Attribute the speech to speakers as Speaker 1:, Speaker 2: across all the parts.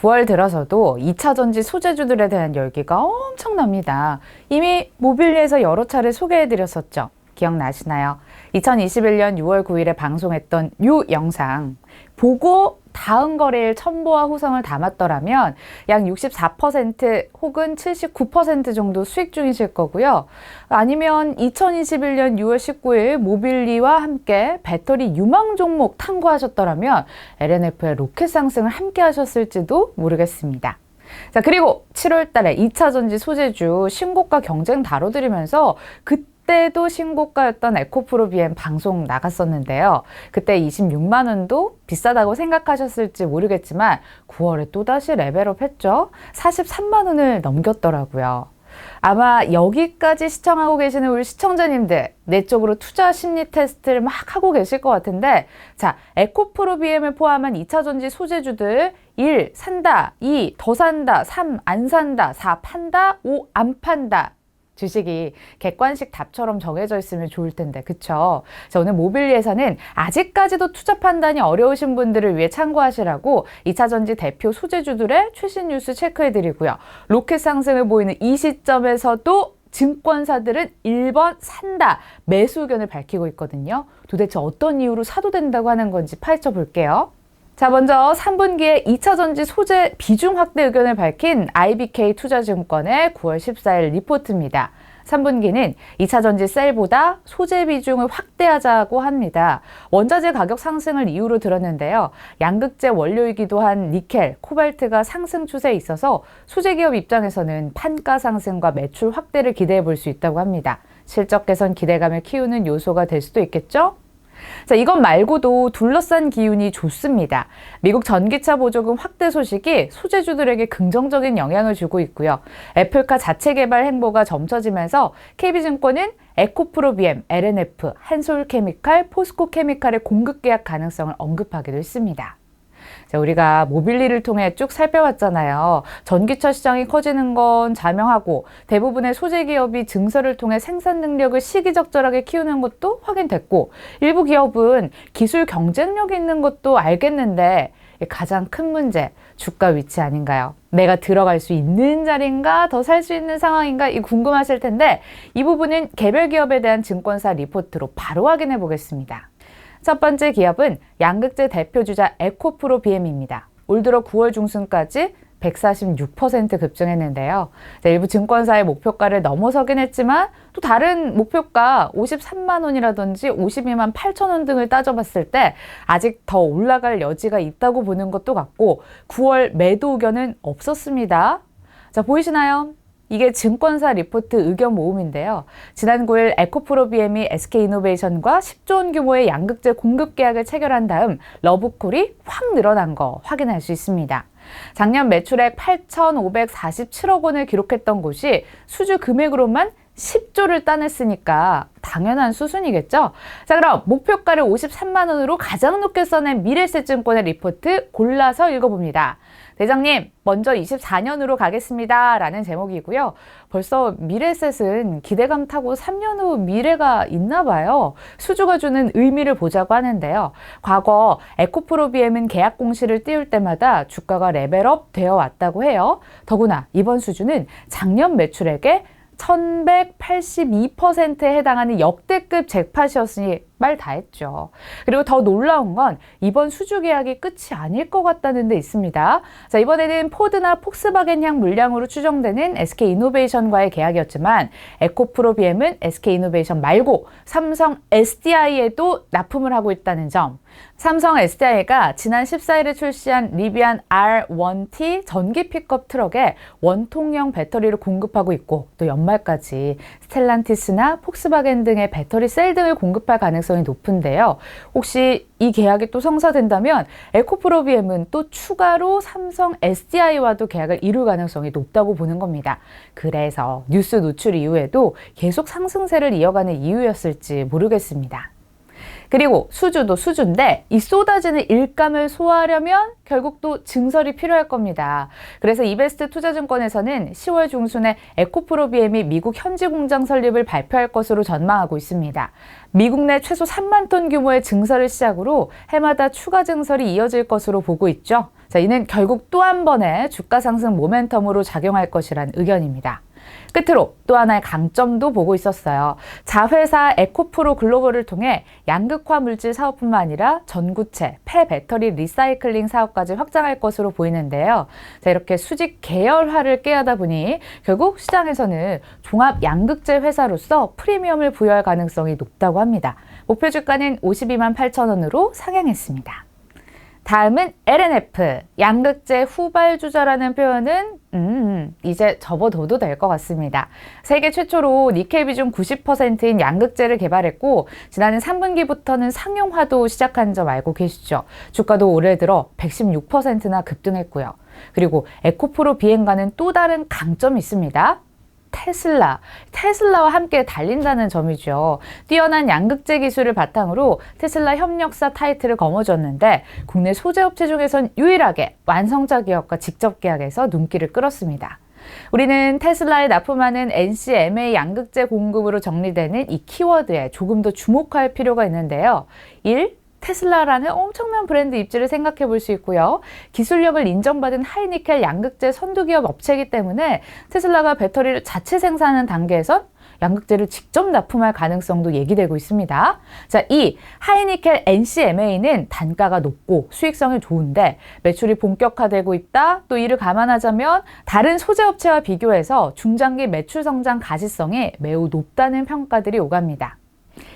Speaker 1: 9월 들어서도 2차 전지 소재주들에 대한 열기가 엄청납니다. 이미 모빌리에서 여러 차례 소개해드렸었죠. 기억나시나요? 2021년 6월 9일에 방송했던 이 영상 보고 다음 거래일 첨보와 후성을 담았더라면 약 64% 혹은 79% 정도 수익 중이실 거고요. 아니면 2021년 6월 19일 모빌리와 함께 배터리 유망 종목 탐구하셨더라면 LNF의 로켓 상승을 함께 하셨을지도 모르겠습니다. 자, 그리고 7월 달에 2차 전지 소재주 신고가 경쟁 다뤄드리면서 그때도 신고가였던 에코프로 BM 방송 나갔었는데요. 그때 26만 원도 비싸다고 생각하셨을지 모르겠지만 9월에 또다시 레벨업 했죠. 43만 원을 넘겼더라고요. 아마 여기까지 시청하고 계시는 우리 시청자님들 내 쪽으로 투자 심리 테스트를 막 하고 계실 것 같은데, 자, 에코프로 BM을 포함한 2차 전지 소재주들 1. 산다, 2. 더 산다, 3. 안 산다, 4. 판다, 5. 안 판다. 주식이 객관식 답처럼 정해져 있으면 좋을 텐데, 그쵸? 자, 오늘 모빌리에서는 아직까지도 투자 판단이 어려우신 분들을 위해 참고하시라고 2차 전지 대표 소재주들의 최신 뉴스 체크해드리고요. 로켓 상승을 보이는 이 시점에서도 증권사들은 1번 산다, 매수 의견을 밝히고 있거든요. 도대체 어떤 이유로 사도 된다고 하는 건지 파헤쳐 볼게요. 자, 먼저 3분기에 2차 전지 소재 비중 확대 의견을 밝힌 IBK 투자증권의 9월 14일 리포트입니다. 3분기는 2차 전지 셀보다 소재 비중을 확대하자고 합니다. 원자재 가격 상승을 이유로 들었는데요. 양극재 원료이기도 한 니켈, 코발트가 상승 추세에 있어서 소재 기업 입장에서는 판가 상승과 매출 확대를 기대해 볼 수 있다고 합니다. 실적 개선 기대감을 키우는 요소가 될 수도 있겠죠? 자, 이것 말고도 둘러싼 기운이 좋습니다. 미국 전기차 보조금 확대 소식이 소재주들에게 긍정적인 영향을 주고 있고요. 애플카 자체 개발 행보가 점쳐지면서 KB증권은 에코프로 BM, LNF, 한솔케미칼, 포스코케미칼의 공급 계약 가능성을 언급하기도 했습니다. 자, 우리가 모빌리를 통해 쭉 살펴왔잖아요. 전기차 시장이 커지는 건 자명하고 대부분의 소재 기업이 증설을 통해 생산 능력을 시기적절하게 키우는 것도 확인됐고, 일부 기업은 기술 경쟁력이 있는 것도 알겠는데 가장 큰 문제, 주가 위치 아닌가요? 내가 들어갈 수 있는 자리인가, 더 살 수 있는 상황인가, 이 궁금하실 텐데 이 부분은 개별 기업에 대한 증권사 리포트로 바로 확인해 보겠습니다. 첫 번째 기업은 양극재 대표주자 에코프로 BM입니다. 올 들어 9월 중순까지 146% 급증했는데요. 일부 증권사의 목표가를 넘어서긴 했지만 또 다른 목표가 53만 원이라든지 52만 8천 원 등을 따져봤을 때 아직 더 올라갈 여지가 있다고 보는 것도 같고, 9월 매도 의견은 없었습니다. 자, 보이시나요? 이게 증권사 리포트 의견 모음인데요. 지난 9일 에코프로 BM이 SK이노베이션과 10조 원 규모의 양극재 공급 계약을 체결한 다음 러브콜이 확 늘어난 거 확인할 수 있습니다. 작년 매출액 8,547억 원을 기록했던 곳이 수주 금액으로만 10조를 따냈으니까 당연한 수순이겠죠? 자, 그럼 목표가를 53만 원으로 가장 높게 써낸 미래에셋증권의 리포트 골라서 읽어봅니다. 대장님, 먼저 24년으로 가겠습니다 라는 제목이고요. 벌써 미래에셋은 기대감 타고 3년 후 미래가 있나 봐요. 수주가 주는 의미를 보자고 하는데요. 과거 에코프로 BM은 계약 공시를 띄울 때마다 주가가 레벨업 되어 왔다고 해요. 더구나 이번 수주는 작년 매출액의 1182%에 해당하는 역대급 잭팟이었으니 말 다 했죠. 그리고 더 놀라운 건 이번 수주 계약이 끝이 아닐 것 같다는 데 있습니다. 자, 이번에는 포드나 폭스바겐향 물량으로 추정되는 SK이노베이션과의 계약이었지만 에코프로 BM은 SK이노베이션 말고 삼성 SDI에도 납품을 하고 있다는 점. 삼성 SDI가 지난 14일에 출시한 리비안 R1T 전기 픽업 트럭에 원통형 배터리를 공급하고 있고, 또 연말까지 스텔란티스나 폭스바겐 등의 배터리 셀 등을 공급할 가능성이 높은데요. 혹시 이 계약이 또 성사된다면 에코프로 BM은 또 추가로 삼성 SDI와도 계약을 이룰 가능성이 높다고 보는 겁니다. 그래서 뉴스 노출 이후에도 계속 상승세를 이어가는 이유였을지 모르겠습니다. 그리고 수주도 수주인데 이 쏟아지는 일감을 소화하려면 결국 또 증설이 필요할 겁니다. 그래서 이베스트 투자증권에서는 10월 중순에 에코프로 BM이 미국 현지 공장 설립을 발표할 것으로 전망하고 있습니다. 미국 내 최소 3만 톤 규모의 증설을 시작으로 해마다 추가 증설이 이어질 것으로 보고 있죠. 자, 이는 결국 또 한 번의 주가 상승 모멘텀으로 작용할 것이란 의견입니다. 끝으로 또 하나의 강점도 보고 있었어요. 자회사 에코프로 글로벌을 통해 양극화 물질 사업뿐만 아니라 전구체, 폐배터리 리사이클링 사업까지 확장할 것으로 보이는데요. 자, 이렇게 수직 계열화를 꾀하다 보니 결국 시장에서는 종합 양극재 회사로서 프리미엄을 부여할 가능성이 높다고 합니다. 목표 주가는 52만 8천 원으로 상향했습니다. 다음은 LNF, 양극재 후발주자라는 표현은 이제 접어둬도 될 것 같습니다. 세계 최초로 니켈 비중 90%인 양극재를 개발했고 지난해 3분기부터는 상용화도 시작한 점 알고 계시죠? 주가도 올해 들어 116%나 급등했고요. 그리고 에코프로 비행과는 또 다른 강점이 있습니다. 테슬라와 함께 달린다는 점이죠. 뛰어난 양극재 기술을 바탕으로 테슬라 협력사 타이틀을 거머쥐었는데 국내 소재업체 중에선 유일하게 완성차 기업과 직접 계약해서 눈길을 끌었습니다. 우리는 테슬라에 납품하는 NCMA 양극재 공급으로 정리되는 이 키워드에 조금 더 주목할 필요가 있는데요. 1. 테슬라라는 엄청난 브랜드 입지를 생각해 볼 수 있고요. 기술력을 인정받은 하이니켈 양극재 선두기업 업체이기 때문에 테슬라가 배터리를 자체 생산하는 단계에선 양극재를 직접 납품할 가능성도 얘기되고 있습니다. 자, 이 하이니켈 NCMA는 단가가 높고 수익성이 좋은데 매출이 본격화되고 있다. 또 이를 감안하자면 다른 소재업체와 비교해서 중장기 매출 성장 가시성이 매우 높다는 평가들이 오갑니다.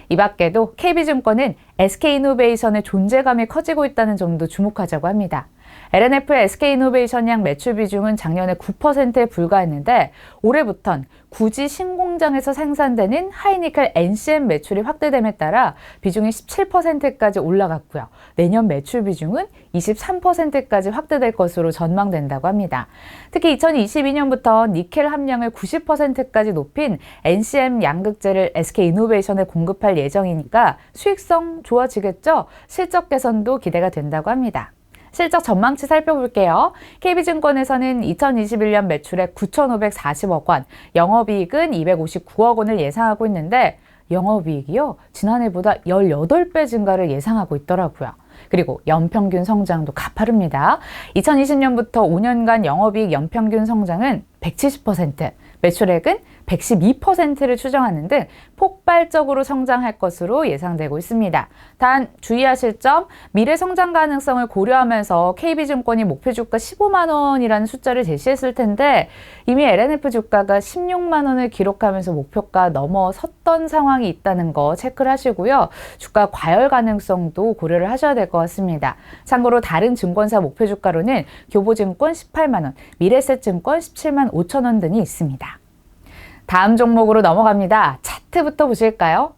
Speaker 1: 이 밖에도 KB증권은 SK이노베이션의 존재감이 커지고 있다는 점도 주목하자고 합니다. LNF의 SK이노베이션 양 매출 비중은 작년에 9%에 불과했는데 올해부턴 굳이 신공장에서 생산되는 하이니켈 NCM 매출이 확대됨에 따라 비중이 17%까지 올라갔고요. 내년 매출 비중은 23%까지 확대될 것으로 전망된다고 합니다. 특히 2022년부터 니켈 함량을 90%까지 높인 NCM 양극재를 SK이노베이션에 공급할 예정이니까 수익성 좋아지겠죠? 실적 개선도 기대가 된다고 합니다. 실적 전망치 살펴볼게요. KB증권에서는 2021년 매출액 9,540억 원, 영업이익은 259억 원을 예상하고 있는데 영업이익이요, 지난해보다 18배 증가를 예상하고 있더라고요. 그리고 연평균 성장도 가파릅니다. 2020년부터 5년간 영업이익 연평균 성장은 170%, 매출액은 112%를 추정하는 등 폭발적으로 성장할 것으로 예상되고 있습니다. 단 주의하실 점, 미래 성장 가능성을 고려하면서 KB증권이 목표 주가 15만 원이라는 숫자를 제시했을 텐데 이미 LNF 주가가 16만 원을 기록하면서 목표가 넘어섰던 상황이 있다는 거 체크를 하시고요. 주가 과열 가능성도 고려를 하셔야 될 것 같습니다. 참고로 다른 증권사 목표 주가로는 교보증권 18만 원, 미래셋증권 17만 5천 원 등이 있습니다. 다음 종목으로 넘어갑니다. 차트부터 보실까요?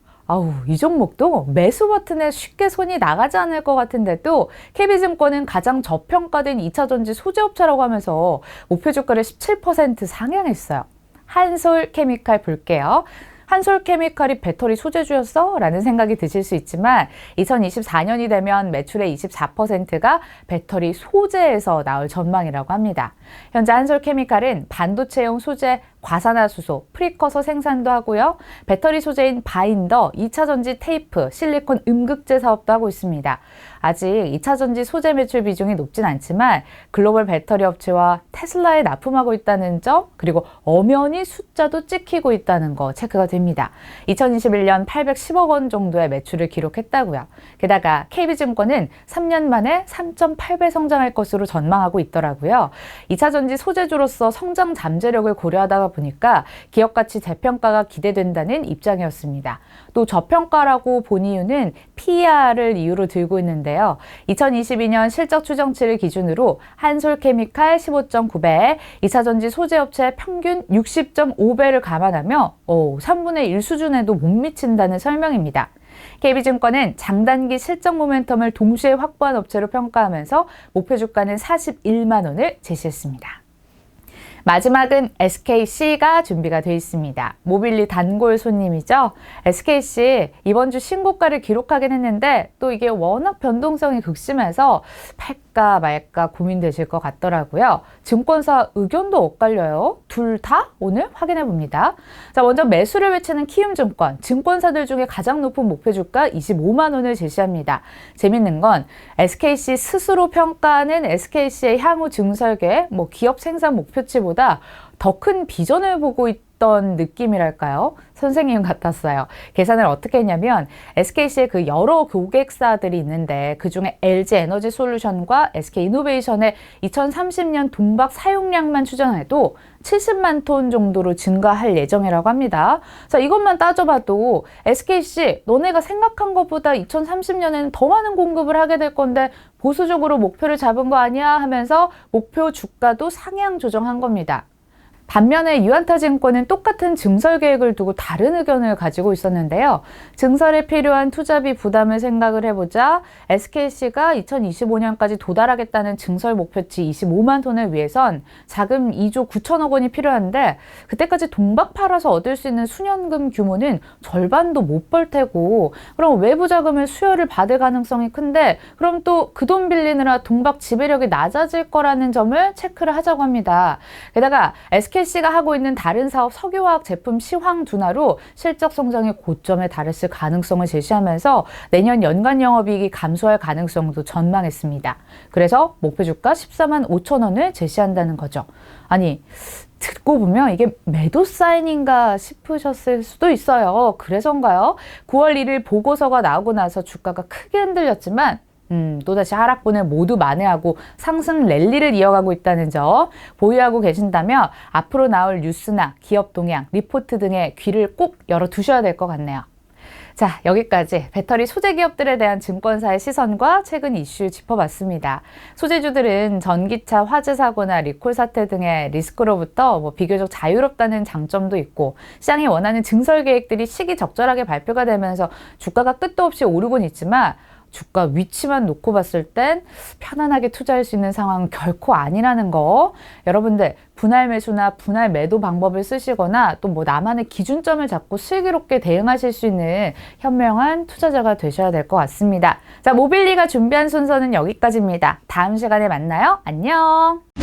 Speaker 1: 이 종목도 매수 버튼에 쉽게 손이 나가지 않을 것 같은데도 KB증권은 가장 저평가된 2차전지 소재업체라고 하면서 목표 주가를 17% 상향했어요. 한솔케미칼 볼게요. 한솔케미칼이 배터리 소재주였어? 라는 생각이 드실 수 있지만 2024년이 되면 매출의 24%가 배터리 소재에서 나올 전망이라고 합니다. 현재 한솔케미칼은 반도체용 소재 과산화수소, 프리커서 생산도 하고요. 배터리 소재인 바인더, 2차전지 테이프, 실리콘 음극재 사업도 하고 있습니다. 아직 2차전지 소재 매출 비중이 높진 않지만 글로벌 배터리 업체와 테슬라에 납품하고 있다는 점, 그리고 엄연히 숫자도 찍히고 있다는 거 체크가 됩니다. 2021년 810억 원 정도의 매출을 기록했다고요. 게다가 KB증권은 3년 만에 3.8배 성장할 것으로 전망하고 있더라고요. 2차전지 소재주로서 성장 잠재력을 고려하다가 보니까 기업가치 재평가가 기대된다는 입장이었습니다. 또 저평가라고 본 이유는 PER을 이유로 들고 있는데요. 2022년 실적 추정치를 기준으로 한솔케미칼 15.9배, 2차전지 소재업체 평균 60.5배를 감안하며 3분의 1 수준에도 못 미친다는 설명입니다. KB증권은 장단기 실적 모멘텀을 동시에 확보한 업체로 평가하면서 목표 주가는 41만 원을 제시했습니다. 마지막은 SKC가 준비가 되어 있습니다. 모빌리 단골 손님이죠. SKC 이번 주 신고가를 기록하긴 했는데 또 이게 워낙 변동성이 극심해서 팔까 말까 고민되실 것 같더라고요. 증권사 의견도 엇갈려요. 둘 다 오늘 확인해 봅니다. 자, 먼저 매수를 외치는 키움증권, 증권사들 중에 가장 높은 목표 주가 25만 원을 제시합니다. 재밌는 건 SKC 스스로 평가하는 SKC의 향후 증설계, 기업 생산 목표치보다 더 큰 비전을 보고 있던 느낌이랄까요? 선생님 같았어요. 계산을 어떻게 했냐면 SKC의 그 여러 고객사들이 있는데 그중에 LG에너지솔루션과 SK이노베이션의 2030년 동박 사용량만 추정해도 70만 톤 정도로 증가할 예정이라고 합니다. 자, 이것만 따져봐도 SKC 너네가 생각한 것보다 2030년에는 더 많은 공급을 하게 될 건데 보수적으로 목표를 잡은 거 아니야 하면서 목표 주가도 상향 조정한 겁니다. 반면에 유안타증권은 똑같은 증설 계획을 두고 다른 의견을 가지고 있었는데요. 증설에 필요한 투자비 부담을 생각을 해보자 SKC가 2025년까지 도달하겠다는 증설 목표치 25만 톤을 위해선 자금 2조 9천억 원이 필요한데 그때까지 동박 팔아서 얻을 수 있는 순연금 규모는 절반도 못 벌 테고 그럼 외부 자금을 수혈을 받을 가능성이 큰데 그럼 또 그 돈 빌리느라 동박 지배력이 낮아질 거라는 점을 체크를 하자고 합니다. 게다가 SKC가 하고 있는 다른 사업 석유화학 제품 시황 둔화로 실적 성장이 고점에 달했을 가능성을 제시하면서 내년 연간 영업이익이 감소할 가능성도 전망했습니다. 그래서 목표 주가 14만 5천 원을 제시한다는 거죠. 아니, 듣고 보면 이게 매도 사인인가 싶으셨을 수도 있어요. 그래서인가요? 9월 1일 보고서가 나오고 나서 주가가 크게 흔들렸지만 또다시 하락분을 모두 만회하고 상승 랠리를 이어가고 있다는 점 보유하고 계신다면 앞으로 나올 뉴스나 기업 동향, 리포트 등에 귀를 꼭 열어두셔야 될 것 같네요. 자, 여기까지 배터리 소재 기업들에 대한 증권사의 시선과 최근 이슈 짚어봤습니다. 소재주들은 전기차 화재 사고나 리콜 사태 등의 리스크로부터 비교적 자유롭다는 장점도 있고 시장이 원하는 증설 계획들이 시기적절하게 발표가 되면서 주가가 끝도 없이 오르곤 있지만 주가 위치만 놓고 봤을 땐 편안하게 투자할 수 있는 상황은 결코 아니라는 거. 여러분들 분할 매수나 분할 매도 방법을 쓰시거나 또 나만의 기준점을 잡고 슬기롭게 대응하실 수 있는 현명한 투자자가 되셔야 될 것 같습니다. 자, 모빌리가 준비한 순서는 여기까지입니다. 다음 시간에 만나요. 안녕.